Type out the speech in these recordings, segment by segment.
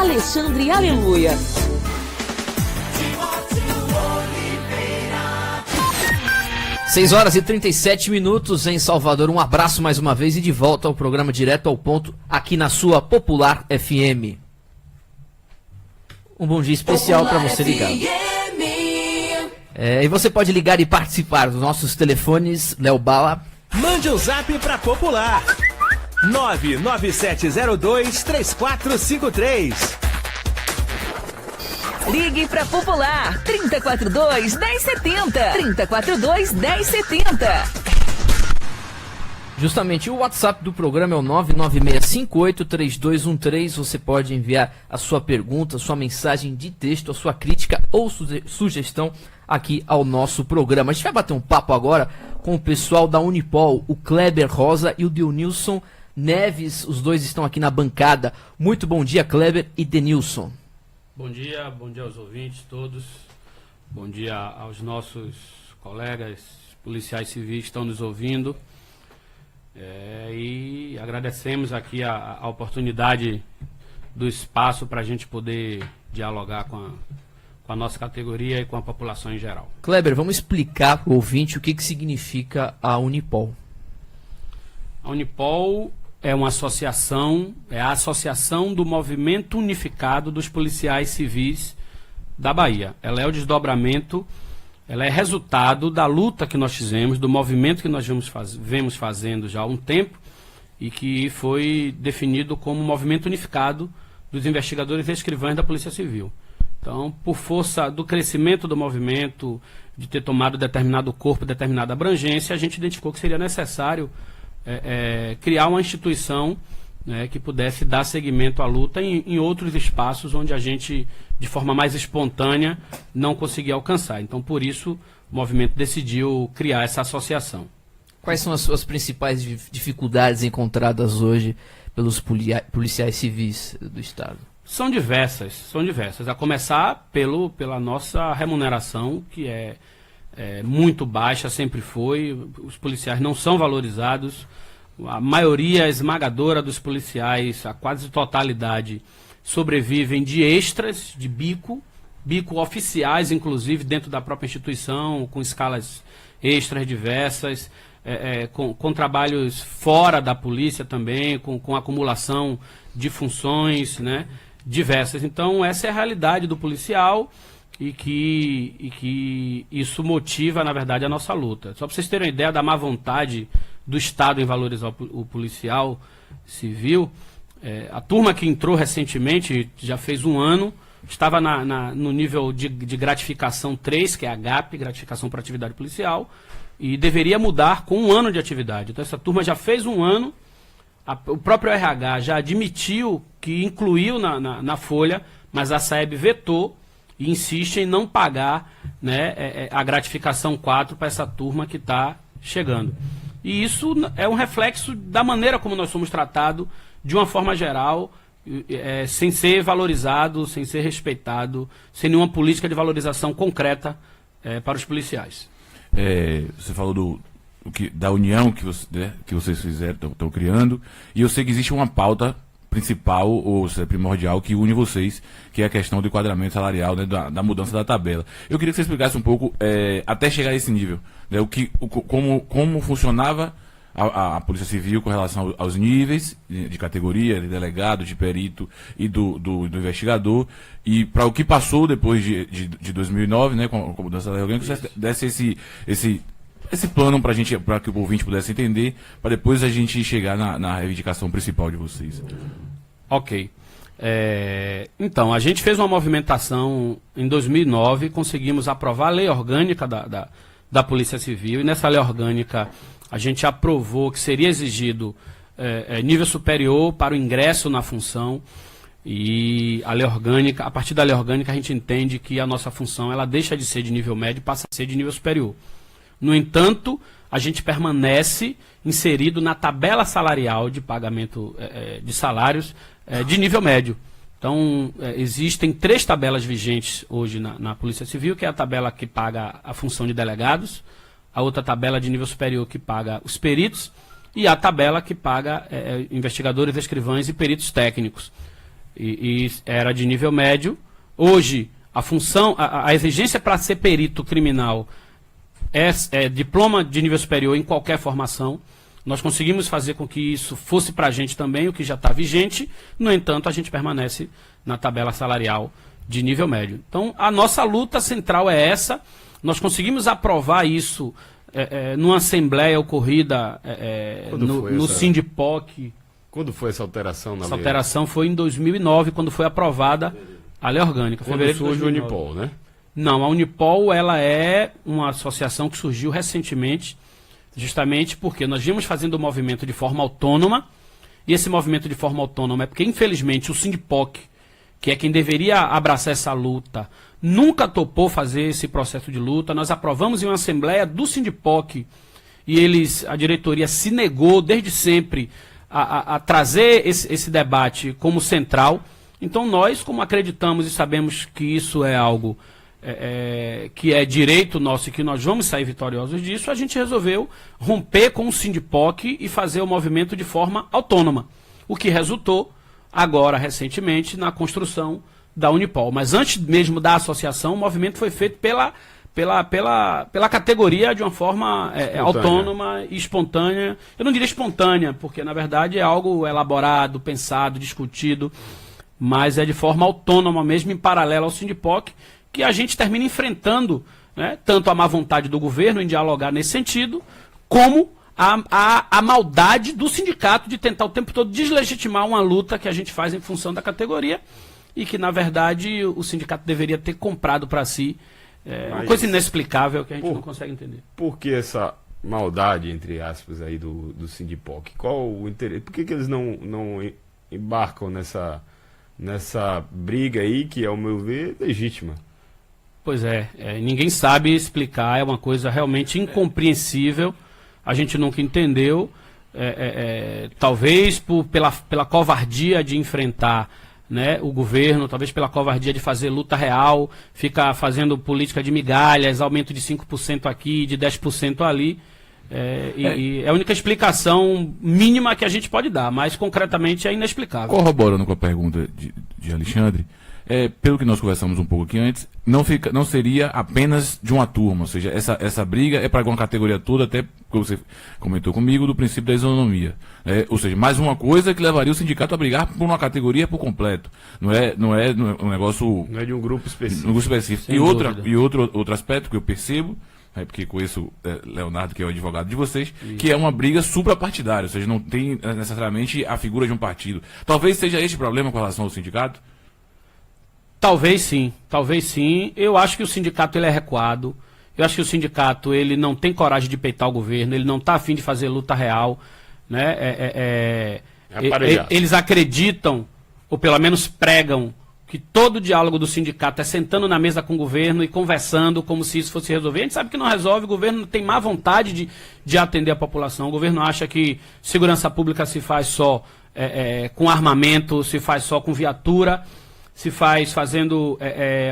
Alexandre Aleluia. 6h37 em Salvador. Um abraço mais uma vez e de volta ao programa Direto ao Ponto, aqui na sua Popular FM. Um bom dia especial para você ligado. E você pode ligar e participar dos nossos telefones, Léo Bala. Mande um zap para Popular. 997023453. Ligue para Popular 3042-1070. 3042-1070. Justamente, o WhatsApp do programa é o 996583213. Você pode enviar a sua pergunta, sua mensagem de texto, a sua crítica ou sugestão aqui ao nosso programa. A gente vai bater um papo agora com o pessoal da Unipol, o Kleber Rosa e o Denilson Neves. Os dois estão aqui na bancada. Muito bom dia, Kleber e Denilson. Bom dia aos ouvintes todos, bom dia aos nossos colegas policiais civis que estão nos ouvindo, e agradecemos aqui a oportunidade do espaço para a gente poder dialogar com a nossa categoria e com a população em geral. Kleber, vamos explicar para o ouvinte o que significa a Unipol. A Unipol é uma associação, é a Associação do Movimento Unificado dos Policiais Civis da Bahia. Ela é o desdobramento, ela é resultado da luta que nós fizemos, do movimento que nós vemos fazendo já há um tempo e que foi definido como movimento unificado dos investigadores e escrivães da Polícia Civil. Então, por força do crescimento do movimento, de ter tomado determinado corpo, determinada abrangência, a gente identificou que seria necessário criar uma instituição, né, que pudesse dar seguimento à luta em outros espaços onde a gente, de forma mais espontânea, não conseguia alcançar. Então, por isso, o movimento decidiu criar essa associação. Quais são as suas principais dificuldades encontradas hoje pelos policiais civis do Estado? São diversas. A começar pela nossa remuneração, que é muito baixa, sempre foi. Os policiais não são valorizados. A maioria esmagadora dos policiais, a quase totalidade, sobrevivem de extras, de bico oficiais, inclusive, dentro da própria instituição, com escalas extras diversas, com trabalhos fora da polícia também, com acumulação de funções, né, diversas. Então, essa é a realidade do policial. E que isso motiva, na verdade, a nossa luta. Só para vocês terem uma ideia da má vontade do Estado em valorizar o policial civil, a turma que entrou recentemente, já fez um ano, estava no nível de gratificação 3, que é a GAP, gratificação por atividade policial, e deveria mudar com um ano de atividade. Então essa turma já fez um ano, o próprio RH já admitiu que incluiu na folha, mas a SAEB vetou, e insiste em não pagar, né, a gratificação 4 para essa turma que está chegando. E isso é um reflexo da maneira como nós somos tratados, de uma forma geral, sem ser valorizado, sem ser respeitado, sem nenhuma política de valorização concreta para os policiais. Você falou da união que vocês fizeram, estão criando, e eu sei que existe uma pauta principal, ou seja, primordial, que une vocês, que é a questão do enquadramento salarial, né, da mudança da tabela. Eu queria que você explicasse um pouco, até chegar a esse nível, né, como funcionava a Polícia Civil com relação aos níveis de categoria, de delegado, de perito e do investigador, e para o que passou depois de 2009, né, com a mudança da lei orgânica, que você desse esse plano para que o ouvinte pudesse entender, para depois a gente chegar na reivindicação principal de vocês. Ok. Então, a gente fez uma movimentação em 2009, conseguimos aprovar a lei orgânica da Polícia Civil, e nessa lei orgânica a gente aprovou que seria exigido nível superior para o ingresso na função, e a lei orgânica, a partir da lei orgânica a gente entende que a nossa função ela deixa de ser de nível médio e passa a ser de nível superior. No entanto, a gente permanece inserido na tabela salarial de pagamento de salários de nível médio. Então, existem 3 tabelas vigentes hoje na Polícia Civil, que é a tabela que paga a função de delegados, a outra tabela de nível superior que paga os peritos, e a tabela que paga investigadores, escrivães e peritos técnicos. e era de nível médio. Hoje, a função, a exigência para ser perito criminal é diploma de nível superior em qualquer formação. Nós conseguimos fazer com que isso fosse para a gente também, o que já está vigente. No entanto, a gente permanece na tabela salarial de nível médio. Então, a nossa luta central é essa. Nós conseguimos aprovar isso numa assembleia ocorrida no Sindipoc. Quando foi essa alteração na Essa lei? alteração foi em 2009, quando foi aprovada a lei orgânica. Quando Fevereiro de surge o 2009. Unipol, né? Não, a Unipol ela é uma associação que surgiu recentemente, justamente porque nós vimos fazendo o movimento de forma autônoma, e esse movimento de forma autônoma é porque, infelizmente, o Sindipoc, que é quem deveria abraçar essa luta, nunca topou fazer esse processo de luta. Nós aprovamos em uma assembleia do Sindipoc, e a diretoria se negou desde sempre a trazer esse debate como central. Então nós, como acreditamos e sabemos que isso é algo que é direito nosso e que nós vamos sair vitoriosos disso, a gente resolveu romper com o Sindipoc e fazer o movimento de forma autônoma, o que resultou agora, recentemente, na construção da Unipol. Mas antes mesmo da associação, o movimento foi feito pela categoria de uma forma autônoma e espontânea. Eu não diria espontânea, porque na verdade é algo elaborado, pensado, discutido, mas é de forma autônoma mesmo, em paralelo ao Sindipoc, que a gente termina enfrentando, né, tanto a má vontade do governo em dialogar nesse sentido, como a maldade do sindicato de tentar o tempo todo deslegitimar uma luta que a gente faz em função da categoria e que, na verdade, o sindicato deveria ter comprado para si. Uma coisa inexplicável que a gente não consegue entender. Por que essa maldade, entre aspas, aí do Sindipoc? Qual o interesse? Por que eles não embarcam nessa briga aí, que, ao meu ver, é legítima? Pois ninguém sabe explicar, é uma coisa realmente incompreensível, a gente nunca entendeu, talvez pela covardia de enfrentar, né, o governo, talvez pela covardia de fazer luta real, ficar fazendo política de migalhas, aumento de 5% aqui, de 10% ali. E é a única explicação mínima que a gente pode dar, mas concretamente é inexplicável. Corroborando com a pergunta de Alexandre, pelo que nós conversamos um pouco aqui antes, não seria apenas de uma turma, ou seja, essa briga é para uma categoria toda, até porque você comentou comigo do princípio da isonomia. Ou seja, mais uma coisa que levaria o sindicato a brigar por uma categoria por completo. Não é um negócio. Não é de um grupo específico. Um grupo específico. E outro aspecto que eu percebo, porque conheço Leonardo, que é o advogado de vocês, que é uma briga suprapartidária, ou seja, não tem necessariamente a figura de um partido. Talvez seja esse o problema com relação ao sindicato? Talvez sim. Eu acho que o sindicato ele é recuado. Eu acho que o sindicato ele não tem coragem de peitar o governo, ele não está afim de fazer luta real, né? Eles acreditam, ou pelo menos pregam, que todo o diálogo do sindicato é sentando na mesa com o governo e conversando como se isso fosse resolver. A gente sabe que não resolve, o governo tem má vontade de atender a população. O governo acha que segurança pública se faz só com armamento, se faz só com viatura, se faz fazendo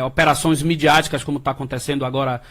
operações midiáticas, como está acontecendo agora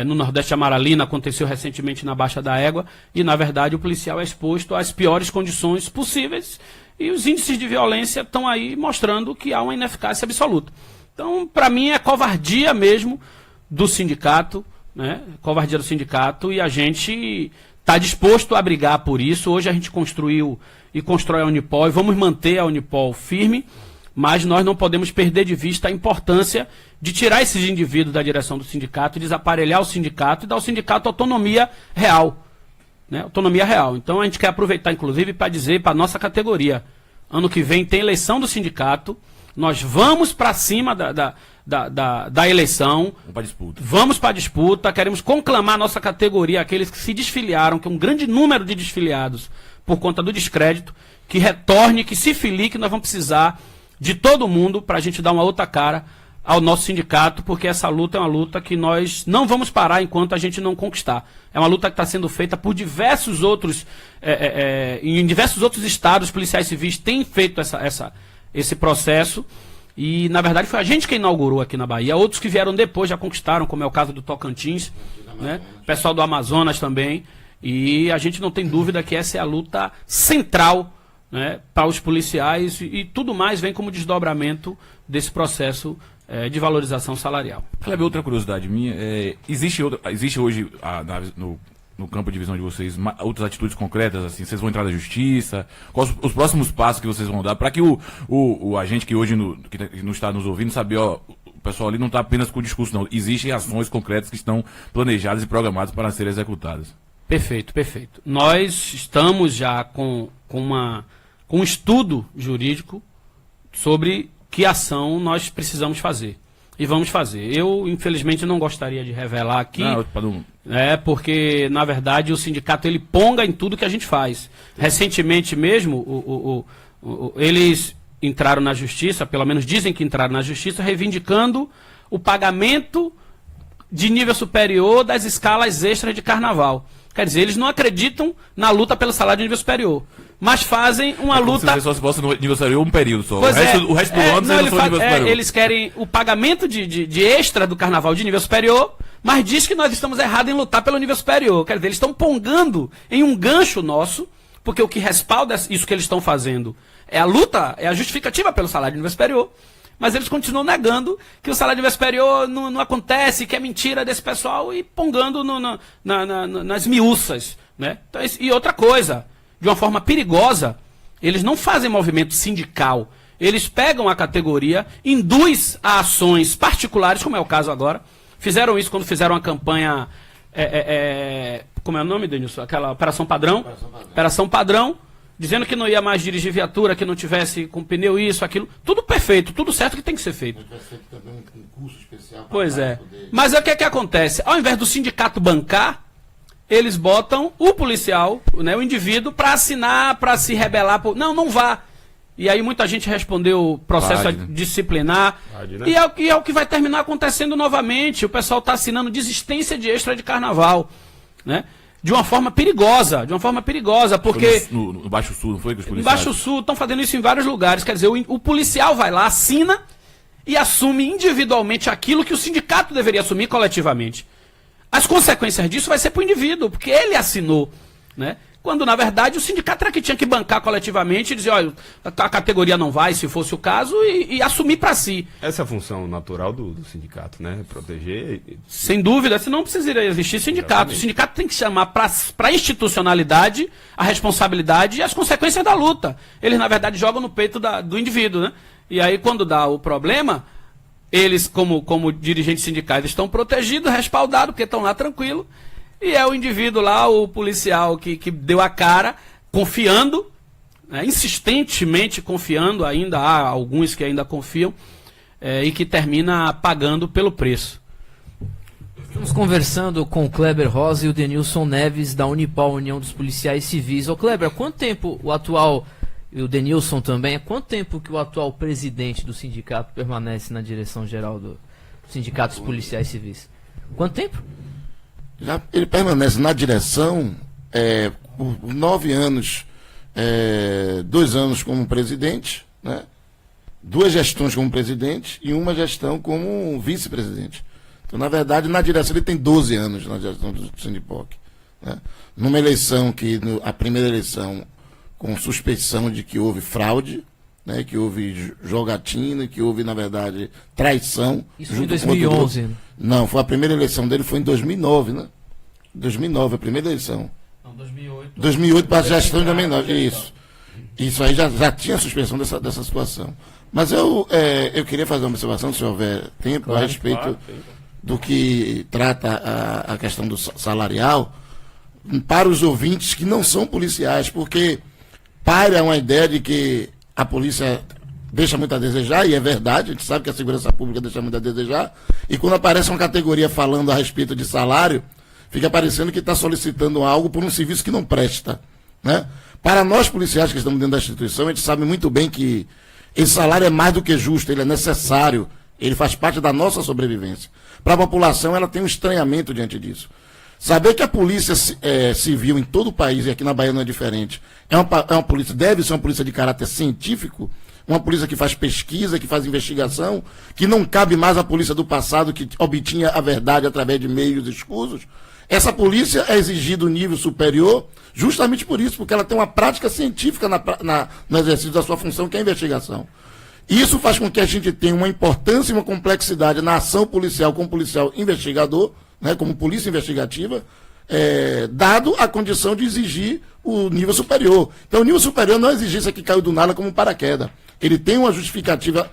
no Nordeste Amaralina, aconteceu recentemente na Baixa da Égua, e na verdade o policial é exposto às piores condições possíveis, e os índices de violência estão aí mostrando que há uma ineficácia absoluta. Então, para mim, é covardia mesmo do sindicato, né? Covardia do sindicato, e a gente está disposto a brigar por isso. Hoje a gente construiu e constrói a Unipol, e vamos manter a Unipol firme, mas nós não podemos perder de vista a importância de tirar esses indivíduos da direção do sindicato, desaparelhar o sindicato e dar ao sindicato autonomia real. Né? Autonomia real. Então a gente quer aproveitar, inclusive, para dizer para a nossa categoria, ano que vem tem eleição do sindicato, nós vamos para cima da eleição, vamos para a disputa, queremos conclamar a nossa categoria, aqueles que se desfiliaram, que é um grande número de desfiliados por conta do descrédito, que retorne, que se filie, que nós vamos precisar de todo mundo para a gente dar uma outra cara ao nosso sindicato, porque essa luta é uma luta que nós não vamos parar enquanto a gente não conquistar. É uma luta que está sendo feita por diversos outros, em diversos outros estados, policiais civis têm feito esse processo, e na verdade foi a gente que inaugurou aqui na Bahia. Outros que vieram depois já conquistaram, como é o caso do Tocantins, né? Pessoal do Amazonas também, e a gente não tem dúvida que essa é a luta central, né, para os policiais e tudo mais vem como desdobramento desse processo de valorização salarial. Kleber, outra curiosidade minha, existe hoje no campo de visão de vocês outras atitudes concretas, assim, vocês vão entrar na justiça, quais os próximos passos que vocês vão dar para que o agente que hoje que não está nos ouvindo saber, ó, o pessoal ali não está apenas com o discurso, não, existem ações concretas que estão planejadas e programadas para serem executadas. Perfeito, perfeito. Nós estamos já com um estudo jurídico sobre que ação nós precisamos fazer. E vamos fazer. Eu, infelizmente, não gostaria de revelar aqui, porque, na verdade, o sindicato ele ponga em tudo que a gente faz. Recentemente mesmo, eles entraram na justiça, pelo menos dizem que entraram na justiça, reivindicando o pagamento de nível superior das escalas extras de carnaval. Quer dizer, eles não acreditam na luta pelo salário de nível superior, mas fazem uma luta... Só se fosse no nível superior um período só. Pois o resto do ano não, vocês não são nível superior. Eles querem o pagamento de extra do carnaval de nível superior, mas diz que nós estamos errados em lutar pelo nível superior. Quer dizer, eles estão pongando em um gancho nosso, porque o que respalda isso que eles estão fazendo é a luta, é a justificativa pelo salário de nível superior. Mas eles continuam negando que o salário de nível superior não acontece, que é mentira desse pessoal e pongando nas miúças, né? Então, e outra coisa, de uma forma perigosa, eles não fazem movimento sindical. Eles pegam a categoria, induz a ações particulares, como é o caso agora. Fizeram isso quando fizeram a campanha... como é o nome, Denilson? Aquela Operação Padrão. Operação Padrão. Dizendo que não ia mais dirigir viatura, que não tivesse com pneu isso, aquilo. Tudo perfeito, tudo certo que tem que ser feito. Vai ser também um curso especial. Pois é. Mas é o que acontece? Ao invés do sindicato bancar, eles botam o policial, né, o indivíduo, para assinar, para se rebelar. Não vá. E aí muita gente respondeu processo disciplinar. Né? E é o que vai terminar acontecendo novamente. O pessoal está assinando desistência de extra de carnaval, né? De uma forma perigosa, porque... No Baixo Sul, não foi que os policiais... No Baixo Sul, estão fazendo isso em vários lugares. Quer dizer, o policial vai lá, assina e assume individualmente aquilo que o sindicato deveria assumir coletivamente. As consequências disso vai ser para o indivíduo, porque ele assinou, né? Quando, na verdade, o sindicato era que tinha que bancar coletivamente e dizer, olha, a categoria não vai, se fosse o caso, e assumir para si. Essa é a função natural do sindicato, né? Proteger... Sem dúvida, senão não precisaria existir sindicato. Exatamente. O sindicato tem que chamar para a institucionalidade a responsabilidade e as consequências da luta. Eles, na verdade, jogam no peito do indivíduo, né? E aí, quando dá o problema, eles, como dirigentes sindicais, estão protegidos, respaldados, porque estão lá tranquilos. E é o indivíduo lá, o policial que deu a cara, confiando, né, insistentemente confiando, ainda há alguns que ainda confiam, e que termina pagando pelo preço. Estamos conversando com o Kleber Rosa e o Denilson Neves, da Unipol, União dos Policiais Civis. Ô Kleber, há quanto tempo o atual, e o Denilson também, há quanto tempo que o atual presidente do sindicato permanece na direção geral do Sindicato dos Policiais Civis? Quanto tempo? Ele permanece na direção por 9 anos, 2 anos como presidente, né? 2 gestões como presidente e uma gestão como vice-presidente. Então, na verdade, na direção ele tem 12 anos na direção do Sindipoc, né? Numa eleição a primeira eleição, com suspeição de que houve fraude, né? Que houve jogatina, que houve, na verdade, traição. Isso em 2011, né? Não, a primeira eleição dele foi em 2009, né? 2009, a primeira eleição. Não, 2008. 2008 para a gestão de 2009, isso. Isso aí já tinha suspensão dessa situação. Mas eu queria fazer uma observação, se houver tempo, a respeito do que trata a questão do salarial, para os ouvintes que não são policiais, porque paira uma ideia de que a polícia deixa muito a desejar, e é verdade, a gente sabe que a segurança pública deixa muito a desejar, e quando aparece uma categoria falando a respeito de salário, fica parecendo que está solicitando algo por um serviço que não presta, né? Para nós policiais que estamos dentro da instituição, a gente sabe muito bem que esse salário é mais do que justo, ele é necessário, ele faz parte da nossa sobrevivência. Para a população, ela tem um estranhamento diante disso. Saber que a polícia civil em todo o país, e aqui na Bahia não é diferente, é uma polícia, deve ser uma polícia de caráter científico, uma polícia que faz pesquisa, que faz investigação, que não cabe mais à polícia do passado que obtinha a verdade através de meios escusos. Essa polícia é exigida o nível superior justamente por isso, porque ela tem uma prática científica no exercício da sua função, que é a investigação. Isso faz com que a gente tenha uma importância e uma complexidade na ação policial como policial investigador, né, como polícia investigativa, dado a condição de exigir o nível superior. Então, o nível superior não é exigência que caiu do nada como um paraquedas. Ele tem uma justificativa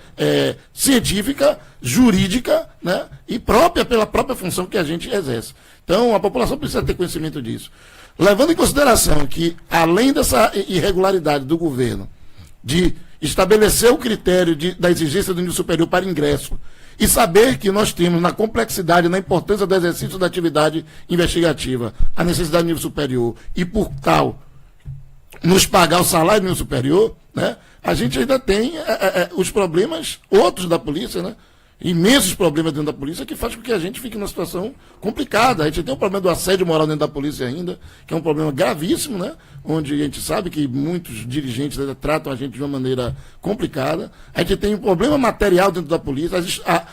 científica, jurídica, né, e própria pela própria função que a gente exerce. Então, a população precisa ter conhecimento disso. Levando em consideração que, além dessa irregularidade do governo, de estabelecer o critério da exigência do nível superior para ingresso, e saber que nós temos, na complexidade, na importância do exercício da atividade investigativa, a necessidade do nível superior, e por tal, nos pagar o salário do nível superior, né, a gente ainda tem os problemas outros da polícia, né? Imensos problemas dentro da polícia que faz com que a gente fique numa situação complicada. A gente tem o problema do assédio moral dentro da polícia ainda, que é um problema gravíssimo, né? Onde a gente sabe que muitos dirigentes ainda tratam a gente de uma maneira complicada. A gente tem um problema material dentro da polícia.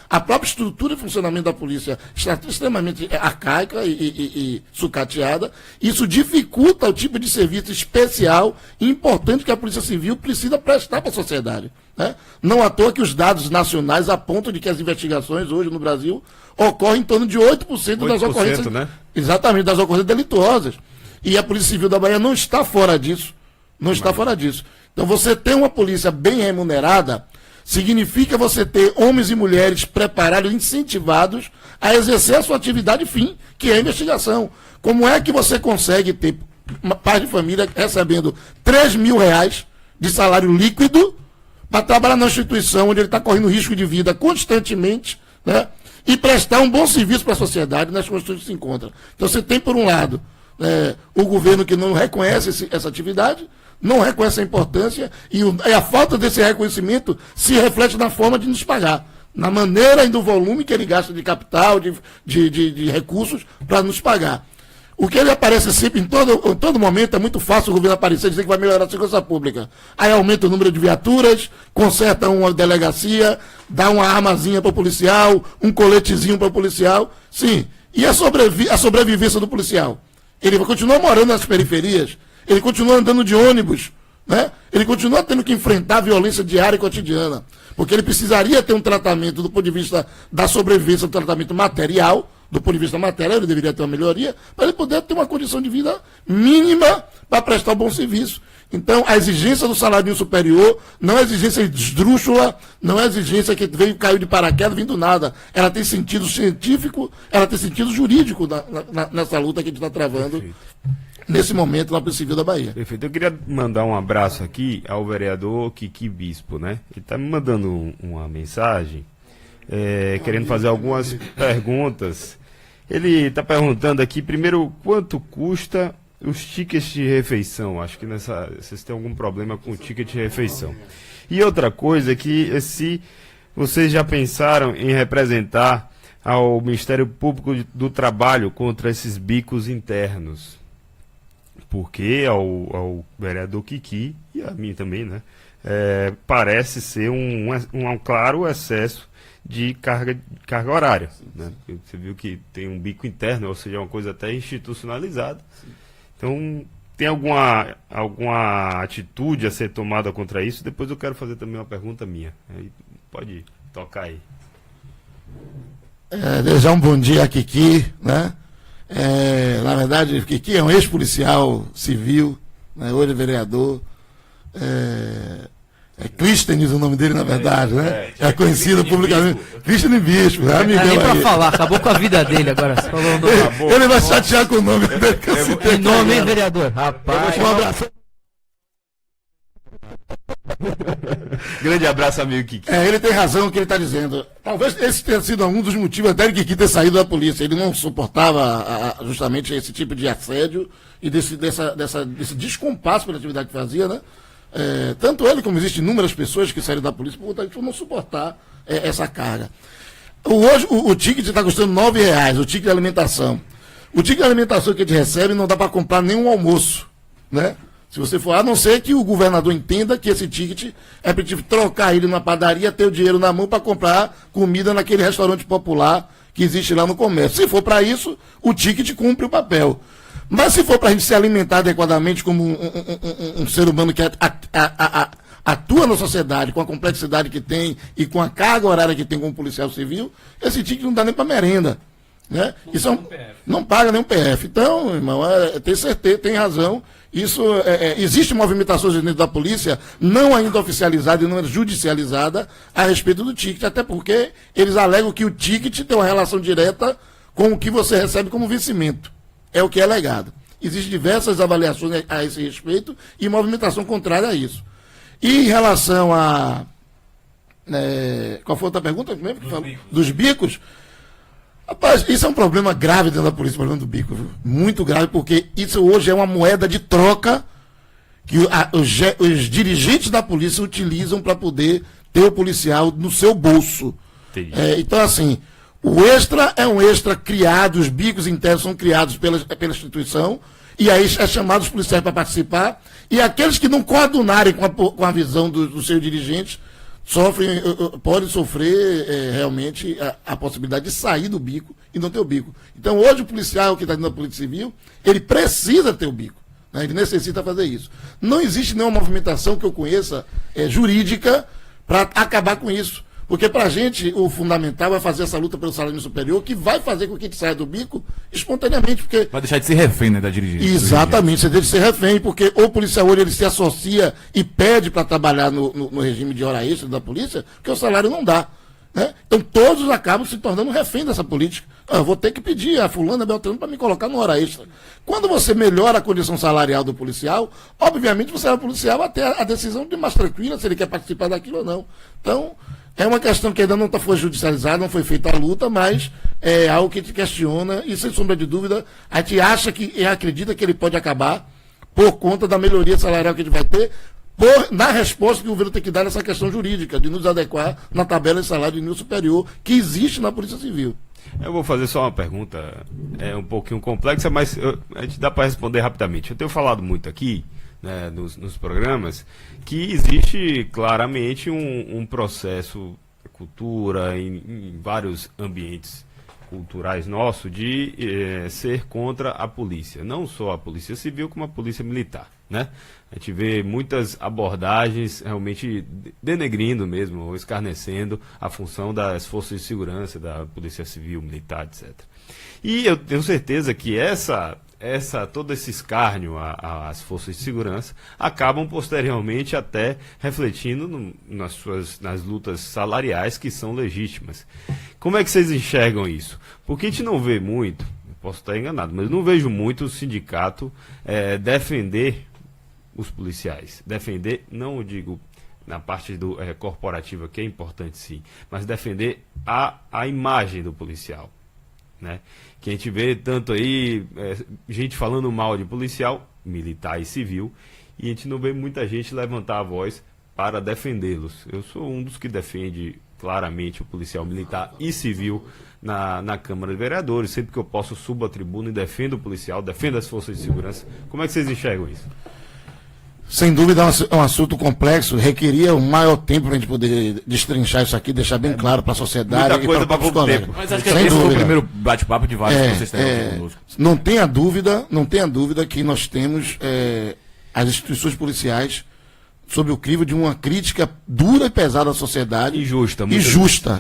A própria estrutura e funcionamento da polícia está extremamente arcaica e sucateada. Isso dificulta o tipo de serviço especial e importante que a Polícia Civil precisa prestar para a sociedade. Né? Não à toa que os dados nacionais apontam de que as investigações hoje no Brasil ocorrem em torno de 8% das ocorrências, né? Exatamente, das ocorrências delituosas. E a Polícia Civil da Bahia não está fora disso. Não está fora disso. Então, você ter uma polícia bem remunerada significa você ter homens e mulheres preparados, incentivados a exercer a sua atividade fim, que é a investigação. Como é que você consegue ter uma pai de família recebendo R$3.000 de salário líquido para trabalhar na instituição onde ele está correndo risco de vida constantemente, né, e prestar um bom serviço para a sociedade nas condições que se encontra. Então você tem, por um lado, o governo que não reconhece essa atividade, não reconhece a importância, e a falta desse reconhecimento se reflete na forma de nos pagar, na maneira e no volume que ele gasta de capital, de recursos para nos pagar. O que ele aparece sempre, em todo momento, é muito fácil o governo aparecer e dizer que vai melhorar a segurança pública. Aí aumenta o número de viaturas, conserta uma delegacia, dá uma armazinha para o policial, um coletezinho para o policial. Sim. E a sobrevivência do policial? Ele vai continuar morando nas periferias, ele continua andando de ônibus, né? Ele continua tendo que enfrentar a violência diária e cotidiana, porque ele precisaria ter um tratamento do ponto de vista da sobrevivência, um tratamento material. Do ponto de vista material, ele deveria ter uma melhoria, para ele poder ter uma condição de vida mínima para prestar um bom serviço. Então, a exigência do salário superior não é exigência esdrúxula, não é exigência que caiu de paraquedas, vindo do nada. Ela tem sentido científico, ela tem sentido jurídico nessa luta que a gente está travando. Perfeito. Nesse momento na Polícia Civil da Bahia. Perfeito. Eu queria mandar um abraço aqui ao vereador Kiki Bispo, né? Ele está me mandando uma mensagem, querendo fazer algumas perguntas. Ele está perguntando aqui, primeiro, quanto custa os tickets de refeição? Acho que vocês têm algum problema com o ticket de refeição. E outra coisa é que se vocês já pensaram em representar ao Ministério Público do Trabalho contra esses bicos internos. Porque ao vereador Kiki, e a mim também, né, parece ser um claro excesso de carga horária. Né? Você viu que tem um bico interno, ou seja, uma coisa até institucionalizada. Então, tem alguma atitude a ser tomada contra isso? Depois eu quero fazer também uma pergunta minha. Aí pode tocar aí. Desejar um bom dia a Kiki, né? Na verdade, Kiki é um ex-policial civil, né? Hoje é vereador. Clístenes o nome dele, na verdade, né? É conhecido publicamente. Clístenes Bispo, né? Não dá nem pra falar, acabou com a vida dele agora. Ele vai chatear com o nome dele. Que nome, hein, vereador? Rapaz. Um abraço. Grande abraço, amigo Kiki. Ele tem razão no que ele está dizendo. Talvez esse tenha sido um dos motivos até de Kiki ter saído da polícia. Ele não suportava justamente esse tipo de assédio e desse descompasso pela atividade que fazia, né? Tanto ele como existem inúmeras pessoas que saíram da polícia por não suportar essa carga. Hoje o ticket está custando R$9, o ticket de alimentação. O ticket de alimentação que a gente recebe não dá para comprar nenhum almoço, né? Se você for, a não ser que o governador entenda que esse ticket é para trocar ele na padaria, ter o dinheiro na mão para comprar comida naquele restaurante popular que existe lá no comércio. Se for para isso, o ticket cumpre o papel. Mas se for para a gente se alimentar adequadamente como um ser humano que atua na sociedade com a complexidade que tem e com a carga horária que tem como policial civil, esse ticket não dá nem para merenda. Né? Isso não paga nem um PF. Então, irmão, tem certeza, tem razão. Isso existe movimentações dentro da polícia, não ainda oficializada e não judicializada, a respeito do ticket, até porque eles alegam que o ticket tem uma relação direta com o que você recebe como vencimento. É o que é alegado. Existem diversas avaliações a esse respeito e movimentação contrária a isso. E em relação a... qual foi a outra pergunta mesmo? Dos bicos. Rapaz, isso é um problema grave dentro da polícia, o problema do bico, viu? Muito grave, porque isso hoje é uma moeda de troca que os dirigentes da polícia utilizam para poder ter o policial no seu bolso. Então, assim, o extra é um extra criado, os bicos internos são criados pela instituição, e aí é chamado os policiais para participar, e aqueles que não coadunarem com a visão dos seus dirigentes, podem sofrer realmente a possibilidade de sair do bico e não ter o bico. Então, hoje, o policial que está dentro da Polícia Civil, ele precisa ter o bico. Né? Ele necessita fazer isso. Não existe nenhuma movimentação que eu conheça jurídica para acabar com isso. Porque, para a gente, o fundamental é fazer essa luta pelo salário superior, que vai fazer com que a gente saia do bico espontaneamente. Porque... vai deixar de ser refém, né, da dirigente. Exatamente, você deixa de ser refém, porque o policial hoje ele se associa e pede para trabalhar no regime de hora extra da polícia, porque o salário não dá. Né? Então, todos acabam se tornando refém dessa política. Eu vou ter que pedir a fulana Beltrano para me colocar no hora extra. Quando você melhora a condição salarial do policial, obviamente você é o policial até a decisão de mais tranquila, se ele quer participar daquilo ou não. Então... é uma questão que ainda não foi judicializada, não foi feita a luta, mas é algo que te questiona e, sem sombra de dúvida, a gente acha e acredita que ele pode acabar por conta da melhoria salarial que a gente vai ter, na resposta que o governo tem que dar nessa questão jurídica, de nos adequar na tabela de salário de nível superior que existe na Polícia Civil. Eu vou fazer só uma pergunta, um pouquinho complexa, mas a gente dá para responder rapidamente. Eu tenho falado muito aqui, né, nos programas, que existe claramente um processo de cultura em vários ambientes culturais nossos de ser contra a polícia, não só a polícia civil como a polícia militar, né? A gente vê muitas abordagens realmente denegrindo mesmo, ou escarnecendo a função das forças de segurança, da polícia civil, militar, etc. E eu tenho certeza que todo esse escárnio às forças de segurança acabam posteriormente até refletindo nas lutas salariais que são legítimas. Como é que vocês enxergam isso? Porque a gente não vê muito, posso estar enganado, mas não vejo muito o sindicato defender os policiais. Defender, não digo na parte corporativa, que é importante sim, mas defender a imagem do policial. Né? Que a gente vê tanto aí gente falando mal de policial, militar e civil, e a gente não vê muita gente levantar a voz para defendê-los. Eu sou um dos que defende claramente o policial militar e civil na Câmara de Vereadores. Sempre que eu posso, subo a tribuna e defendo o policial, defendo as forças de segurança. Como é que vocês enxergam isso? Sem dúvida é um assunto complexo, requeria um maior tempo para a gente poder destrinchar isso aqui, deixar bem claro para a sociedade e para os colegas. Mas acho que esse foi o primeiro bate-papo de vários que vocês têm conosco. Não tenha dúvida que nós temos as instituições policiais sob o crivo de uma crítica dura e pesada à sociedade. Injusta.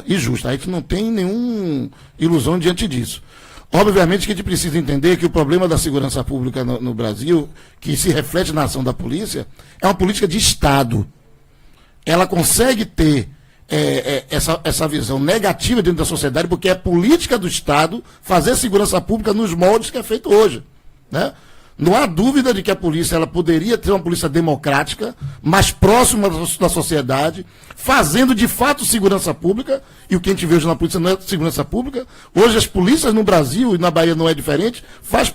E justa. A gente não tem nenhuma ilusão diante disso. Obviamente que a gente precisa entender que o problema da segurança pública no Brasil, que se reflete na ação da polícia, é uma política de Estado. Ela consegue ter essa visão negativa dentro da sociedade, porque é política do Estado fazer segurança pública nos moldes que é feito hoje. Né? Não há dúvida de que a polícia ela poderia ter uma polícia democrática, mais próxima da sociedade, fazendo de fato segurança pública, e o que a gente vê hoje na polícia não é segurança pública. Hoje as polícias no Brasil, e na Bahia não é diferente, faz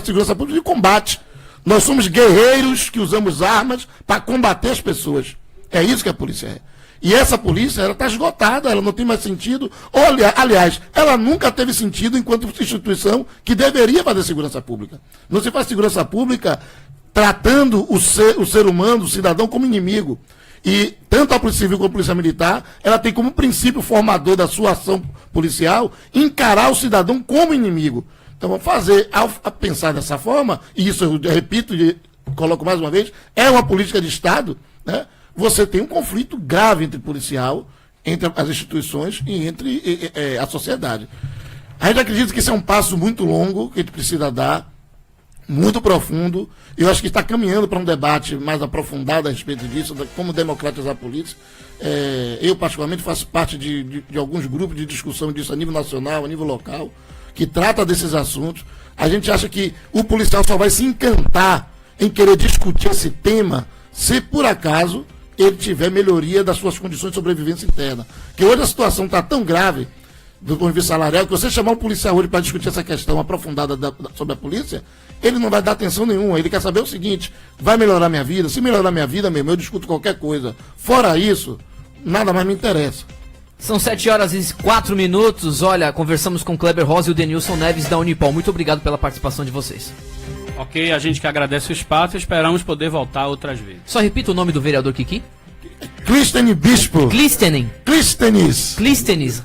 segurança pública de combate. Nós somos guerreiros que usamos armas para combater as pessoas. É isso que a polícia é. E essa polícia, ela está esgotada, ela não tem mais sentido. Aliás, ela nunca teve sentido enquanto instituição que deveria fazer segurança pública. Não se faz segurança pública tratando o ser humano, o cidadão, como inimigo. E tanto a Polícia Civil como a Polícia Militar, ela tem como princípio formador da sua ação policial, encarar o cidadão como inimigo. Então vamos fazer, ao pensar dessa forma, e isso eu repito e coloco mais uma vez, é uma política de Estado, né? Você tem um conflito grave entre policial, entre as instituições e entre a sociedade. A gente acredita que isso é um passo muito longo, que a gente precisa dar, muito profundo. Eu acho que está caminhando para um debate mais aprofundado a respeito disso, de como democratizar a polícia. Eu, particularmente, faço parte de alguns grupos de discussão disso a nível nacional, a nível local, que trata desses assuntos. A gente acha que o policial só vai se encantar em querer discutir esse tema se, por acaso, ele tiver melhoria das suas condições de sobrevivência interna. Porque hoje a situação está tão grave, do ponto de vista salarial, que você chamar um policial hoje para discutir essa questão aprofundada sobre a polícia, ele não vai dar atenção nenhuma. Ele quer saber o seguinte: vai melhorar minha vida? Se melhorar minha vida, mesmo, eu discuto qualquer coisa. Fora isso, nada mais me interessa. São 7h04. Olha, conversamos com Kleber Rosa e o Denilson Neves da Unipol. Muito obrigado pela participação de vocês. Ok, a gente que agradece o espaço e esperamos poder voltar outras vezes. Só repita o nome do vereador Kiki. Clístenes Bispo. Clístenes. Clístenes. Clístenes.